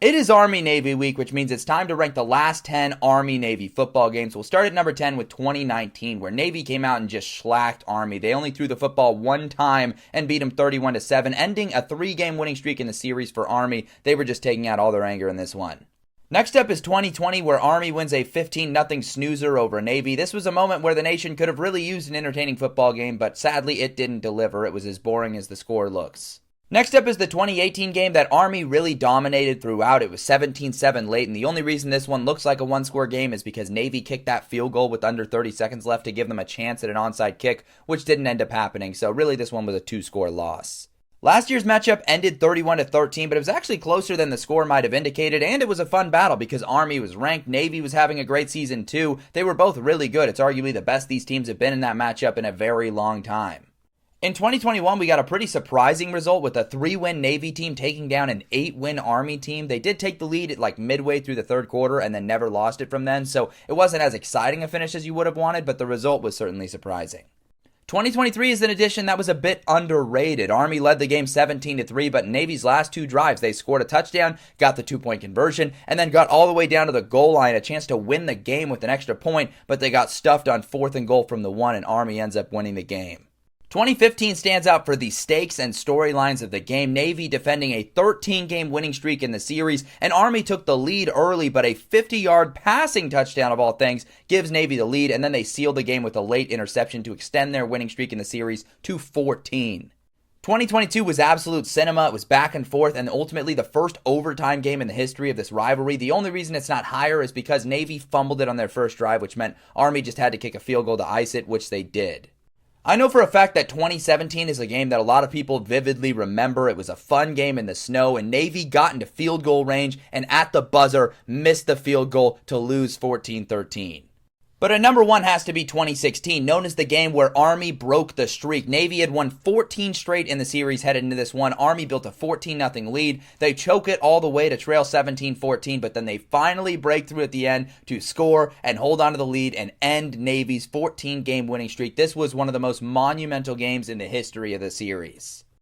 It is Army-Navy week, which means it's time to rank the last 10 Army-Navy football games. We'll start at number 10 with 2019, where Navy came out and just slacked Army. They only threw the football one time and beat them 31-7, ending a 3-game winning streak in the series for Army. They were just taking out all their anger in this one. Next up is 2020, where Army wins a 15-0 snoozer over Navy. This was a moment where the nation could have really used an entertaining football game, but sadly it didn't deliver. It was as boring as the score looks. Next up is the 2018 game that Army really dominated throughout. It was 17-7 late, and the only reason this one looks like a one-score game is because Navy kicked that field goal with under 30 seconds left to give them a chance at an onside kick, which didn't end up happening, so really this one was a 2-score loss. Last year's matchup ended 31-13, but it was actually closer than the score might have indicated, and it was a fun battle because Army was ranked, Navy was having a great season too. They were both really good. It's arguably the best these teams have been in that matchup in a very long time. In 2021, we got a pretty surprising result with a 3-win Navy team taking down an 8-win Army team. They did take the lead at like midway through the third quarter and then never lost it from then, so it wasn't as exciting a finish as you would have wanted, but the result was certainly surprising. 2023 is an edition that was a bit underrated. Army led the game 17-3, but in Navy's last two drives, they scored a touchdown, got the 2-point conversion, and then got all the way down to the goal line, a chance to win the game with an extra point, but they got stuffed on 4th and goal from the 1, and Army ends up winning the game. 2015 stands out for the stakes and storylines of the game. Navy defending a 13-game winning streak in the series, and Army took the lead early, but a 50-yard passing touchdown of all things gives Navy the lead, and then they sealed the game with a late interception to extend their winning streak in the series to 14. 2022 was absolute cinema. It was back and forth, and ultimately the first overtime game in the history of this rivalry. The only reason it's not higher is because Navy fumbled it on their first drive, which meant Army just had to kick a field goal to ice it, which they did. I know for a fact that 2017 is a game that a lot of people vividly remember. It was a fun game in the snow, and Navy got into field goal range and at the buzzer missed the field goal to lose 14-13. But at number 1 has to be 2016, known as the game where Army broke the streak. Navy had won 14 straight in the series headed into this one. Army built a 14-0 lead. They choke it all the way to trail 17-14, but then they finally break through at the end to score and hold on to the lead and end Navy's 14-game winning streak. This was one of the most monumental games in the history of the series.